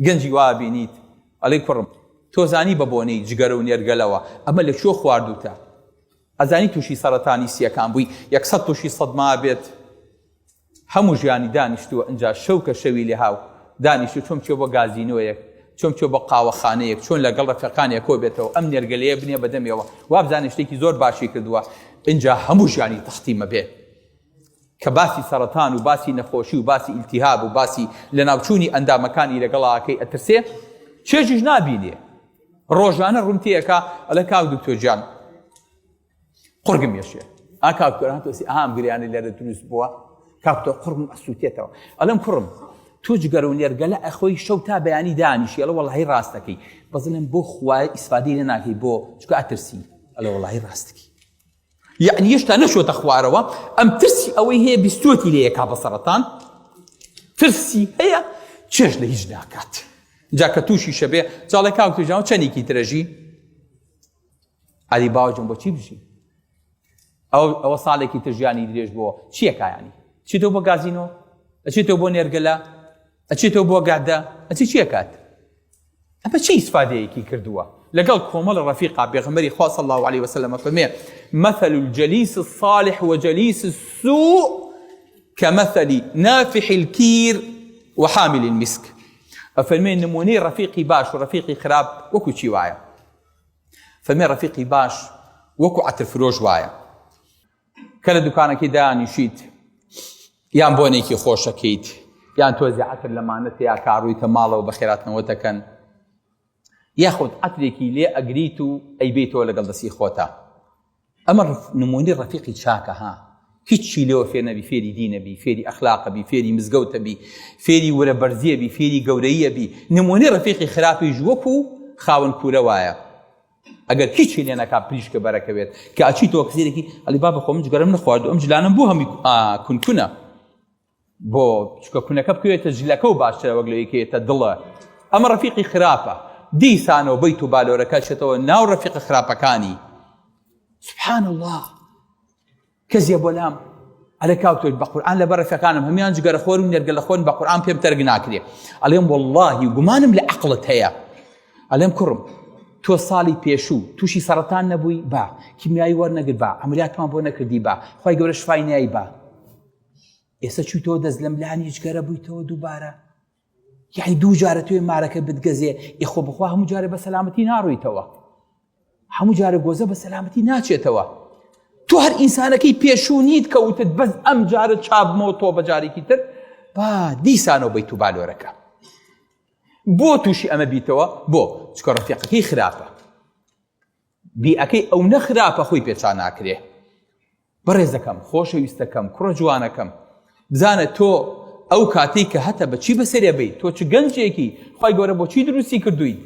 گەنجی وا بینیت ئەڵێ کوڕم تۆ زانی بە بۆنەی جگەرە و نێرگەلەوە ئەمە لە شۆ خواردوتە ئەزانی تووشی سەرەتانی سیەکان بووی 100 تووشی سەدما بێت هەموو ژیانی دانیشتووە ئەنجا شەو کە شەوی لێ هاو دانیشتو چۆم چۆ بۆ گازینۆیەک چۆم چۆ بە قاوەخانەیەک چۆن لەگەڵ ڕەفیقانێک کۆ بێتەوە ئەم نێرگەلەیە بنێ بەدەمێەوە وابزانێ شتێکی زۆر باشی کردووە ئەنجا هەموو ژیانی تەختیمە بێ کە باسی سەرەتان و باسی نەخۆشی و باسی ئیلتیهاب و باسی لە ناوچوونی ئەندامەکانی لەگەڵاکەی ئەترسێ چێژیش نابینێ ڕۆژانە ڕوونتیەکە ئەلە کاک دکتۆر گیان قورگم یەشێ کاک دکتۆر ئام گریانە لێرە دروست بووە کاک تۆ قورگم ئەسووتێتەوە ئەلەم کوڕم تۆ جگەرە و نێرگەلە ئەخۆی شەو تا بەیانی دانیشی ئەڵە وەڵاهی ڕاستەکەی بەزڵم بۆ خوای ئیسفادەی لێ ناکەی بۆ چکە ئەترسی ئەلە وەڵاهی ڕاستەکەی یعنی هێشتا نەشۆتە خوارەوە ئەم ترسی ئەوەی هەیە بیستۆتی لێ یەکا بە سەرەتان ترسی هەیە چێژ لە هیچ ناکات جا کە تووشی شەبێ جاڵێ کاک توژان و چەندێکی ترەژی ئەدی باوەجم بۆ چی بژی ئەوە ساڵێکی ترژیانی درێژ بۆ چیەکایانی چیتەوە بۆ گازینۆ ئەچێتەوە بۆ نێرگەلە ئەچێتەوە بۆ گادە ئەچی چیەکات ئەمە چی ئیسفادەیەکی کردووە لەگەڵ کۆمەڵ ڕەفیقا پێغەمبەری خوا صلی الله عليه وسلم فەرمێ مثل الجليس الصالح وجليس السوء كمثل نافح الكير وحامل المسك فەرمێ نمونەی ڕەفیقی باش و ڕەفیقی خراپ وەکو چی وایە فەرمێ ڕەفیقی باش وەکو عەترفرۆش وایە کە لە دوکانەکەی دانیشیت یان بۆنێکی خۆشەکەیت یان تۆزی عەتر لەمانەت یا کاڕوویتە ماڵەوە بە خێراتنەوە دەکەن یاخود عەترێکی لێ ئەگریت و ئەیبێتەوە لەگەڵ دەستی خۆتە ئەمە نمونەی ڕەفیقی چاکە ها هیچی لێوە فێر نەبی فێری دینەبی فێری ئەخلاقەبی فێری مزگەوتەبی فێری وەرەبەرزیەبی فێری گەورەیەبی نمونەی ڕەفیقی خراپیش وەکو خاوەن کوورە وایە ئەگەر هیچی لێ نەکا پریشکە بەرەکەوێت کە ئەچیتەوە کزیرێکی ئەلی با بەخۆم جگەرم نەخواردو ئەم جلانم بۆ هەمی کونکونە بۆ چکە کونەکە بکەوێتە جلەکە و باشترە وەک لەوەیەکەوێتە دڵە ئەمە ڕەفیقی خراپە دیسانەوە بەیت و بالۆرەکە چێتەوە ناو ڕەفیقە خراپەکانی سبحان الله کەزیە بۆ لام ئەلە کاوتۆ بە قورئان لەبەر ڕەفیقەکانم هەمیان جگەرە خۆر و نێرگەلە خۆن بە قورئان پێم تەرگ ناکرێ ئەڵێم وەڵڵاهی گومانم لە عەقڵت هەیە ئەلێم کوڕم تۆ ساڵی پێشوو تووشی سەرەتان نەبووی با کیمیایی وەرنەگرت با ئەمەلیاتمان بۆ نەکردی با خوای گەورە شفای نایی با ئێستا چوویتەوە دەست لە ملانی جگەرە بوویتەوە دووبارە یعنی دوو جارە توێ مارەکە بتگەزێ ئێخۆ بخوا هەموو جارە بە سەلامەتی ناڕۆیتەوە هەموو جارە گۆزە بە سەلامەتی ناچێتەوە تۆ هەر ئینسانەکەی پێشوو نیت کەوتت بەس ئەم جارە چابمەوە تۆ بە جارێکی تر با دیسانەوە بەیت و بالۆرەکە بۆ تووشی ئەمە بیتەوە بۆ چکە ڕەفیقەکەی خراپە بیئەکەی ئەو نەخراپە خۆی پێچان ناکرێ بەڕێزەکەم خۆشەویستەکەم کوڕە جوانەکەم بزانە تۆ ئەو کاتێک کە هەتە بەچی بەسەرێ بێیت تۆ چ گەنجێکی خوای گەورە بۆچی دروستی کردوویت